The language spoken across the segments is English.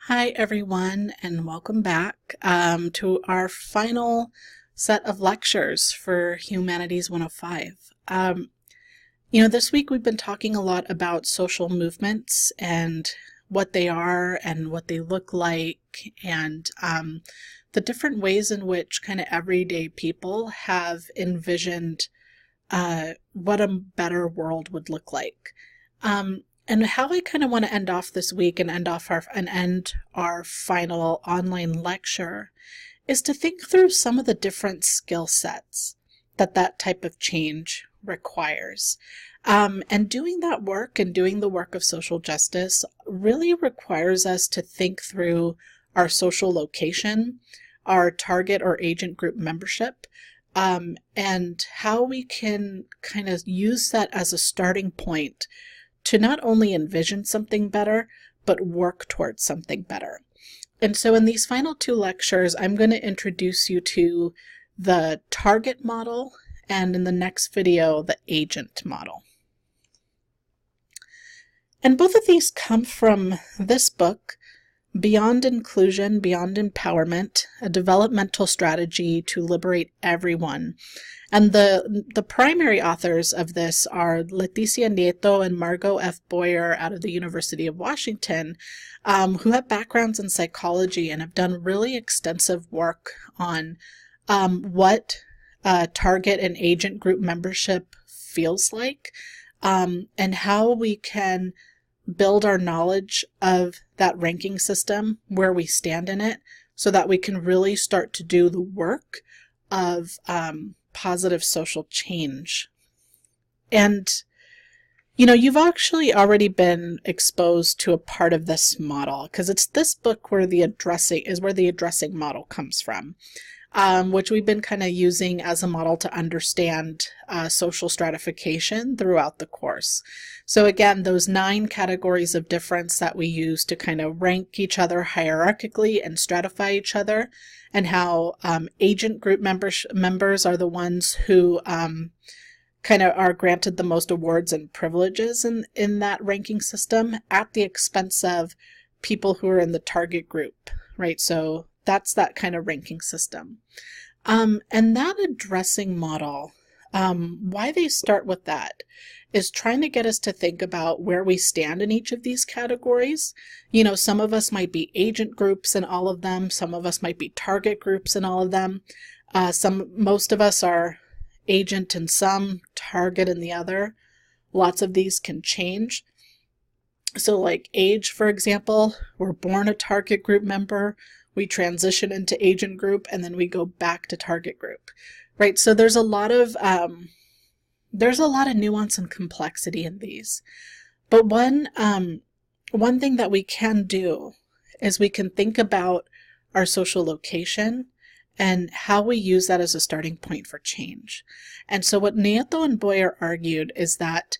Hi, everyone, and welcome back to our final set of lectures for Humanities 105. This week we've been talking a lot about social movements and what they are and what they look like, and the different ways in which kind of everyday people have envisioned what a better world would look like. And how I kind of want to end off this week and end our final online lecture is to think through some of the different skill sets that type of change requires. And doing that work and doing the work of social justice really requires us to think through our social location, our target or agent group membership, and how we can kind of use that as a starting point to not only envision something better, but work towards something better. And so in these final two lectures, I'm going to introduce you to the target model, and in the next video, the agent model. And both of these come from this book, Beyond Inclusion, Beyond Empowerment, a developmental strategy to liberate everyone. And the primary authors of this are Leticia Nieto and Margot F. Boyer out of the University of Washington, who have backgrounds in psychology and have done really extensive work on what target and agent group membership feels like, and how we can build our knowledge of that ranking system, where we stand in it, so that we can really start to do the work of positive social change. And, you've actually already been exposed to a part of this model, because it's this book where the addressing model comes from, which we've been kind of using as a model to understand social stratification throughout the course. So again, those 9 categories of difference that we use to kind of rank each other hierarchically and stratify each other, and how agent group members are the ones who kind of are granted the most awards and privileges in that ranking system at the expense of people who are in the target group, right? So that's that kind of ranking system. And that addressing model, why they start with that is trying to get us to think about where we stand in each of these categories. Some of us might be agent groups in all of them. Some of us might be target groups in all of them. Most of us are agent in some, target in the other. Lots of these can change. So like age, for example, we're born a target group member, we transition into agent group, and then we go back to target group, right? So there's a lot of nuance and complexity in these. But one thing that we can do is we can think about our social location and how we use that as a starting point for change. And so what Nieto and Boyer argued is that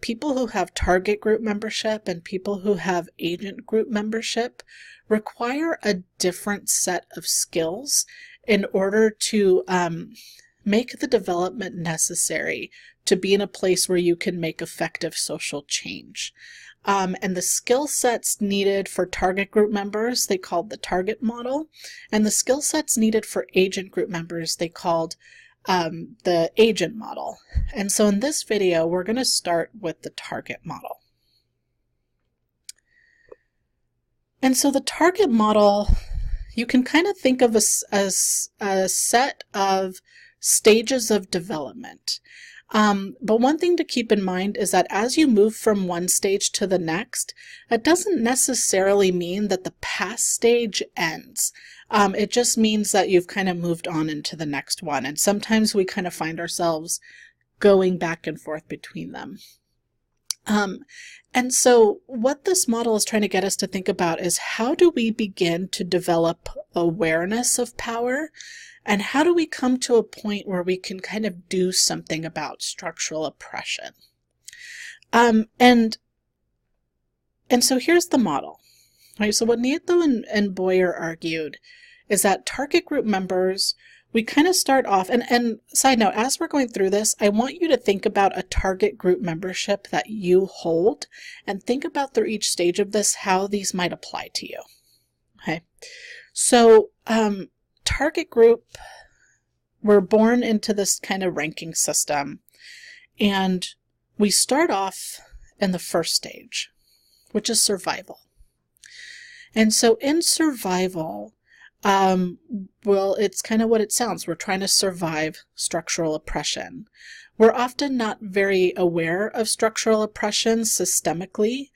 people who have target group membership and people who have agent group membership require a different set of skills in order to make the development necessary to be in a place where you can make effective social change. And the skill sets needed for target group members, they called the target model, and the skill sets needed for agent group members, they called the agent model. And so in this video, we're going to start with the target model. And so the target model, you can kind of think of as a set of stages of development. But one thing to keep in mind is that as you move from one stage to the next, it doesn't necessarily mean that the past stage ends. It just means that you've kind of moved on into the next one. And sometimes we kind of find ourselves going back and forth between them. And so what this model is trying to get us to think about is, how do we begin to develop awareness of power? And how do we come to a point where we can kind of do something about structural oppression? And so here's the model. Right? So what Nieto and Boyer argued is that target group members, we kind of start off, and side note, as we're going through this, I want you to think about a target group membership that you hold, and think about through each stage of this, how these might apply to you. Okay. So, target group, we're born into this kind of ranking system, and we start off in the first stage, which is survival. And so in survival, well, it's kind of what it sounds. We're trying to survive structural oppression. We're often not very aware of structural oppression systemically.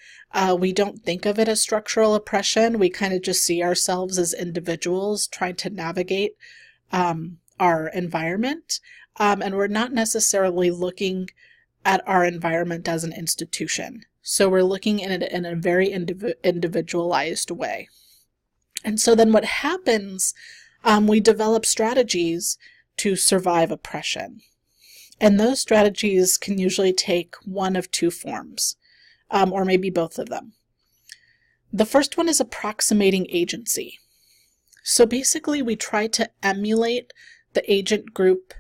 We don't think of it as structural oppression. We kind of just see ourselves as individuals trying to navigate our environment. And we're not necessarily looking at our environment as an institution. So we're looking at it in a very individualized way. And so then what happens, we develop strategies to survive oppression. And those strategies can usually take one of two forms, or maybe both of them. The first one is approximating agency. So basically we try to emulate the agent group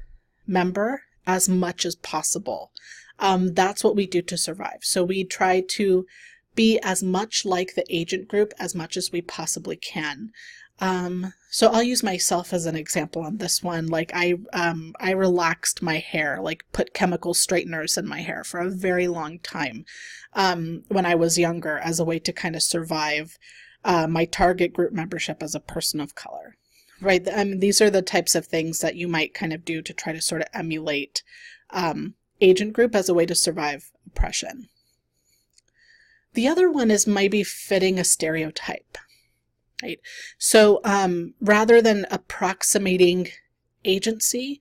member as much as possible. That's what we do to survive. So we try to be as much like the agent group as much as we possibly can. So I'll use myself as an example on this one. Like I relaxed my hair, like put chemical straighteners in my hair for a very long time when I was younger, as a way to kind of survive my target group membership as a person of color. Right? These are the types of things that you might kind of do to try to sort of emulate agent group as a way to survive oppression. The other one is maybe fitting a stereotype, right? So rather than approximating agency,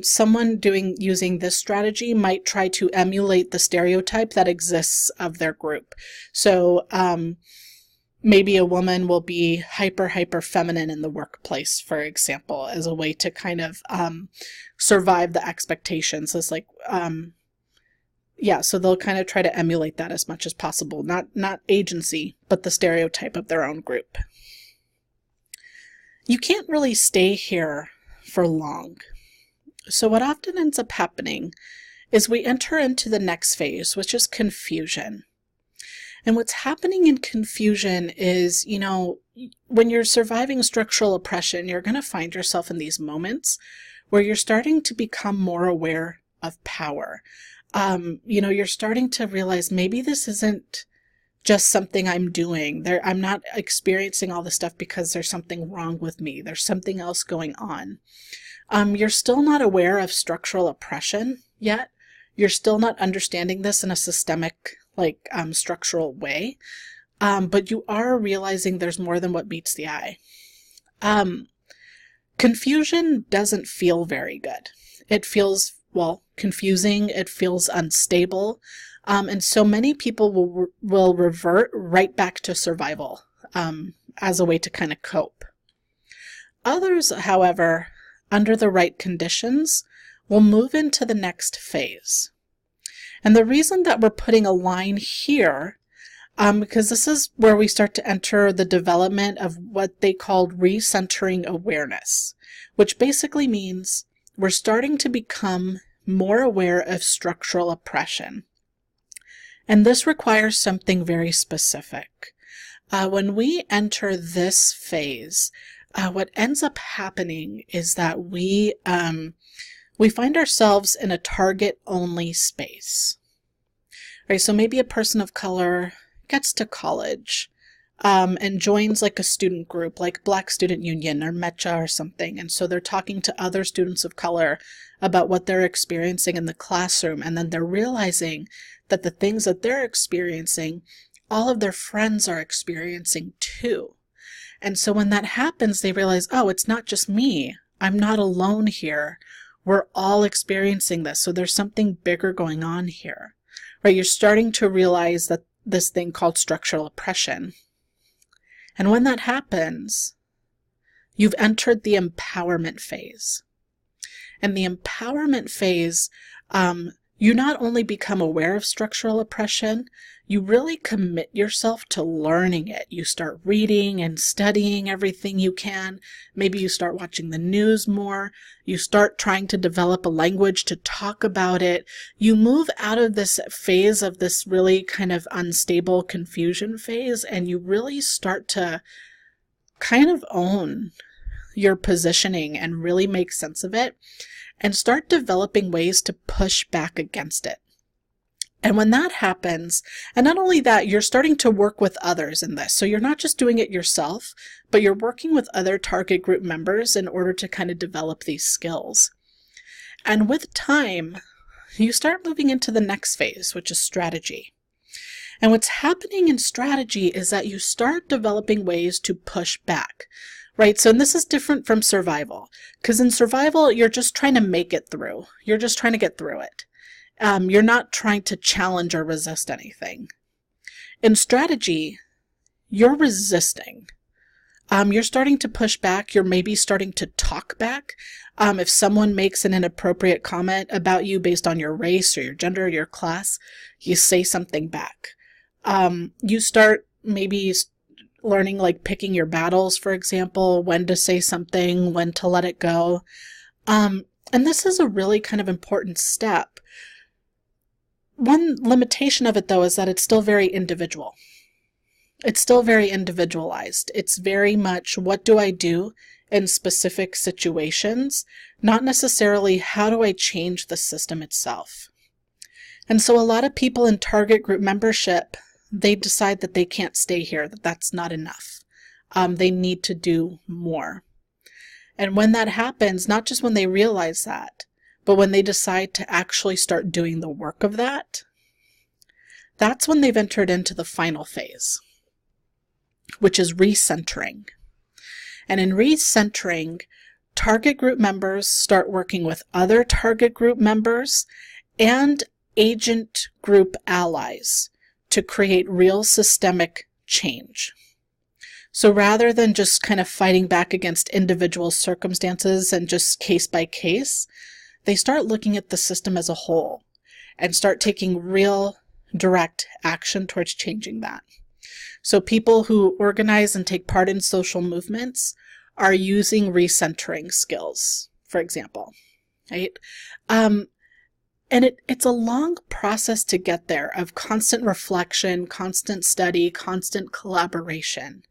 someone using this strategy might try to emulate the stereotype that exists of their group. So maybe a woman will be hyper feminine in the workplace, for example, as a way to kind of survive the expectations. It's like, yeah, so they'll kind of try to emulate that as much as possible. Not agency, but the stereotype of their own group. You can't really stay here for long. So what often ends up happening is we enter into the next phase, which is confusion. And what's happening in confusion is, you know, when you're surviving structural oppression, you're going to find yourself in these moments where you're starting to become more aware of power. You know, you're starting to realize maybe this isn't just something I'm doing. I'm not experiencing all this stuff because there's something wrong with me. There's something else going on. You're still not aware of structural oppression yet. You're still not understanding this in a systemic, structural way. But you are realizing there's more than what meets the eye. Confusion doesn't feel very good. It feels, confusing. It feels unstable. And so many people will revert right back to survival as a way to kind of cope. Others, however, under the right conditions, will move into the next phase. And the reason that we're putting a line here, because this is where we start to enter the development of what they called Reese Entering awareness, which basically means we're starting to become more aware of structural oppression. And this requires something very specific. When we enter this phase, what ends up happening is that we find ourselves in a target-only space. Right, so maybe a person of color gets to college and joins like a student group, like Black Student Union or MECHA or something. And so they're talking to other students of color about what they're experiencing in the classroom. And then they're realizing that the things that they're experiencing, all of their friends are experiencing too. And so when that happens, they realize, oh, it's not just me. I'm not alone here. We're all experiencing this. So there's something bigger going on here, right? You're starting to realize that this thing called structural oppression. And when that happens, you've entered the empowerment phase. And the empowerment phase, you not only become aware of structural oppression, you really commit yourself to learning it. You start reading and studying everything you can. Maybe you start watching the news more. You start trying to develop a language to talk about it. You move out of this phase of this really kind of unstable confusion phase, and you really start to kind of own your positioning and really make sense of it, and start developing ways to push back against it. And when that happens, and not only that, you're starting to work with others in this. So you're not just doing it yourself, but you're working with other target group members in order to kind of develop these skills. And with time, you start moving into the next phase, which is strategy. And what's happening in strategy is that you start developing ways to push back. Right, so and this is different from survival, because in survival, you're just trying to make it through. You're just trying to get through it. You're not trying to challenge or resist anything. In strategy, you're resisting. You're starting to push back. You're maybe starting to talk back. If someone makes an inappropriate comment about you based on your race or your gender or your class, you say something back. You start maybe learning, like picking your battles, for example, when to say something, when to let it go. And this is a really kind of important step. One limitation of it, though, is that it's still very individual. It's still very individualized. It's very much, what do I do in specific situations, not necessarily how do I change the system itself. And so a lot of people in target group membership, they decide that they can't stay here, that that's not enough. They need to do more. And when that happens, not just when they realize that, but when they decide to actually start doing the work of that, that's when they've entered into the final phase, which is Reese Entering. And in Reese Entering, target group members start working with other target group members and agent group allies to create real systemic change. So rather than just kind of fighting back against individual circumstances and just case by case, they start looking at the system as a whole and start taking real direct action towards changing that. So people who organize and take part in social movements are using recentering skills, for example, right? And it's a long process to get there of constant reflection, constant study, constant collaboration.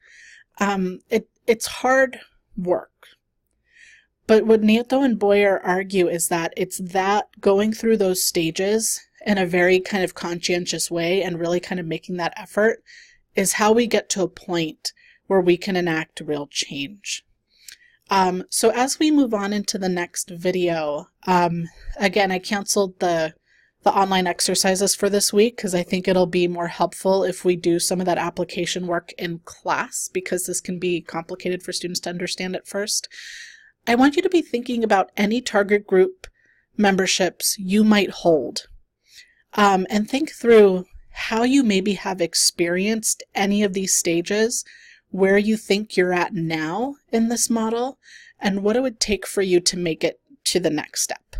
It's hard work. But what Nieto and Boyer argue is that it's that going through those stages in a very kind of conscientious way and really kind of making that effort is how we get to a point where we can enact real change. So as we move on into the next video, again, I canceled the online exercises for this week because I think it'll be more helpful if we do some of that application work in class, because this can be complicated for students to understand at first. I want you to be thinking about any target group memberships you might hold, and think through how you maybe have experienced any of these stages, where you think you're at now in this model, and what it would take for you to make it to the next step.